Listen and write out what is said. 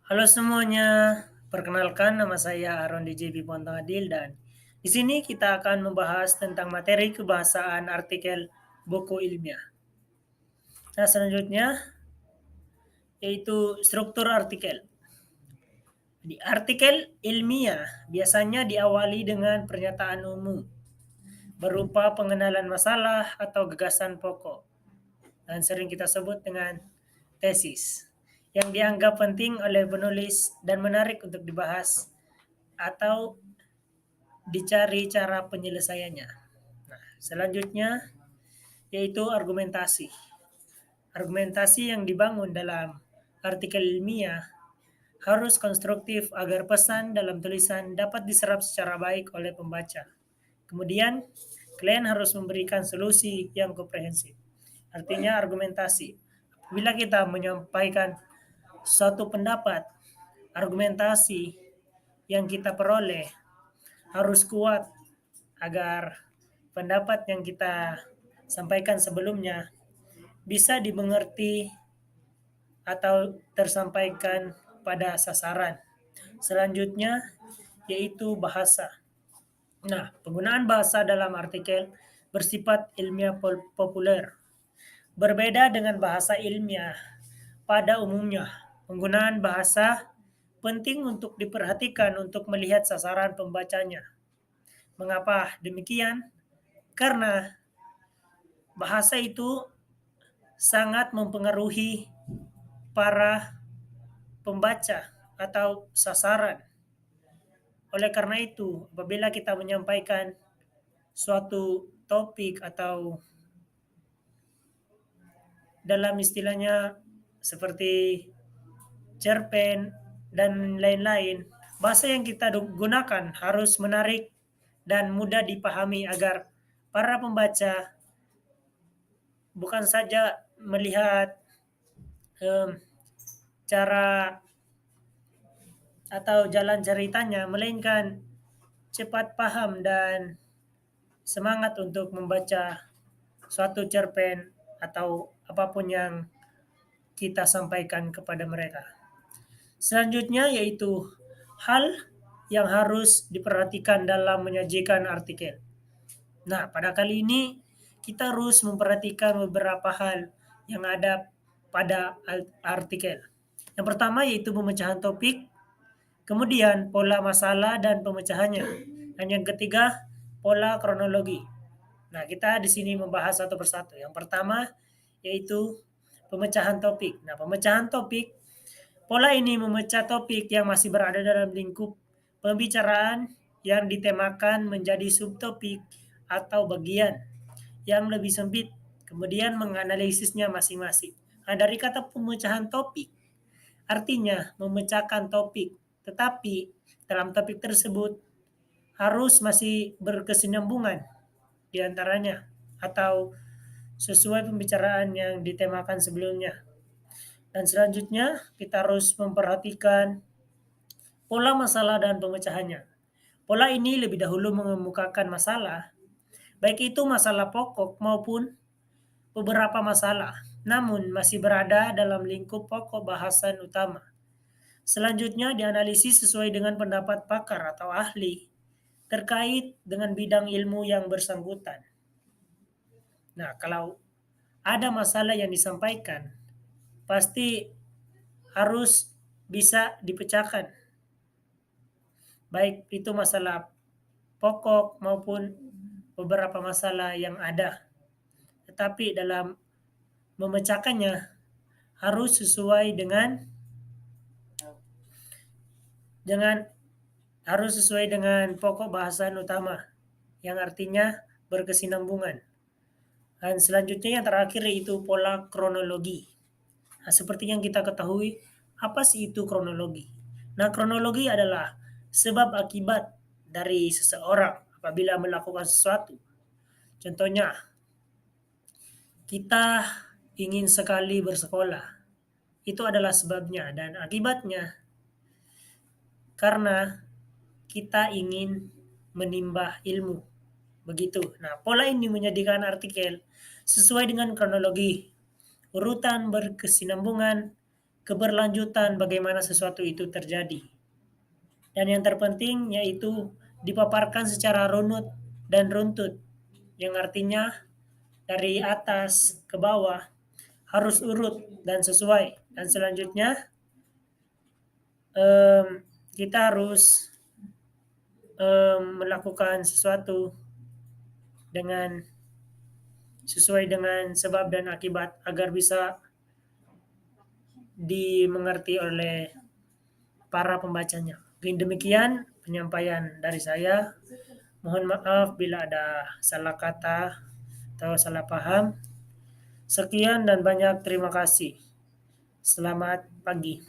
Halo semuanya, perkenalkan nama saya Aaron DJP Adil dan di sini kita akan membahas tentang materi kebahasaan artikel buku ilmiah. Nah selanjutnya yaitu struktur artikel. Di artikel ilmiah biasanya diawali dengan pernyataan umum berupa pengenalan masalah atau gagasan pokok dan sering kita sebut dengan tesis yang dianggap penting oleh penulis dan menarik untuk dibahas atau dicari cara penyelesaiannya. Nah, selanjutnya yaitu argumentasi. Argumentasi yang dibangun dalam artikel ilmiah harus konstruktif agar pesan dalam tulisan dapat diserap secara baik oleh pembaca. Kemudian, klien harus memberikan solusi yang komprehensif. Artinya argumentasi. Bila kita menyampaikan suatu pendapat, argumentasi yang kita peroleh harus kuat agar pendapat yang kita sampaikan sebelumnya bisa dimengerti atau tersampaikan pada sasaran. Selanjutnya yaitu bahasa. Nah, penggunaan bahasa dalam artikel bersifat ilmiah populer. Berbeda dengan bahasa ilmiah, pada umumnya penggunaan bahasa penting untuk diperhatikan untuk melihat sasaran pembacanya. Mengapa demikian? Karena bahasa itu sangat mempengaruhi para pembaca atau sasaran. Oleh karena itu, apabila kita menyampaikan suatu topik atau dalam istilahnya seperti cerpen dan lain-lain, bahasa yang kita gunakan harus menarik dan mudah dipahami agar para pembaca bukan saja melihat cara atau jalan ceritanya, melainkan cepat paham dan semangat untuk membaca suatu cerpen atau apapun yang kita sampaikan kepada mereka. Selanjutnya yaitu hal yang harus diperhatikan dalam menyajikan artikel. Nah, pada kali ini kita harus memperhatikan beberapa hal yang ada pada artikel. Yang pertama yaitu pemecahan topik, kemudian pola masalah dan pemecahannya. Dan yang ketiga, pola kronologi. Nah, kita di sini membahas satu persatu. Yang pertama yaitu pemecahan topik. Nah, pemecahan topik, pola ini memecah topik yang masih berada dalam lingkup pembicaraan yang ditemakan menjadi subtopik atau bagian yang lebih sempit, kemudian menganalisisnya masing-masing. Nah, dari kata pemecahan topik, artinya memecahkan topik, tetapi dalam topik tersebut harus masih berkesinambungan di antaranya atau sesuai pembicaraan yang ditemakan sebelumnya. Dan selanjutnya kita harus memperhatikan pola masalah dan pemecahannya. Pola ini lebih dahulu mengemukakan masalah, baik itu masalah pokok maupun beberapa masalah, namun masih berada dalam lingkup pokok bahasan utama. Selanjutnya dianalisis sesuai dengan pendapat pakar atau ahli terkait dengan bidang ilmu yang bersangkutan. Nah, kalau ada masalah yang disampaikan, pasti harus bisa dipecahkan. Baik itu masalah pokok maupun beberapa masalah yang ada. Tetapi dalam memecahkannya harus sesuai dengan harus sesuai dengan pokok bahasan utama yang artinya berkesinambungan. Dan selanjutnya yang terakhir yaitu pola kronologi. Nah, seperti yang kita ketahui, apa sih itu kronologi? Nah, kronologi adalah sebab akibat dari seseorang apabila melakukan sesuatu. Contohnya, kita ingin sekali bersekolah. Itu adalah sebabnya dan akibatnya karena kita ingin menimba ilmu. Begitu. Nah, pola ini menjadikan artikel sesuai dengan kronologi, urutan berkesinambungan, keberlanjutan bagaimana sesuatu itu terjadi. Dan yang terpenting yaitu dipaparkan secara runut dan runtut, yang artinya dari atas ke bawah harus urut dan sesuai. Dan selanjutnya kita harus melakukan sesuatu dengan sesuai dengan sebab dan akibat agar bisa dimengerti oleh para pembacanya. Mungkin demikian penyampaian dari saya. Mohon maaf bila ada salah kata atau salah paham. Sekian dan banyak terima kasih. Selamat pagi.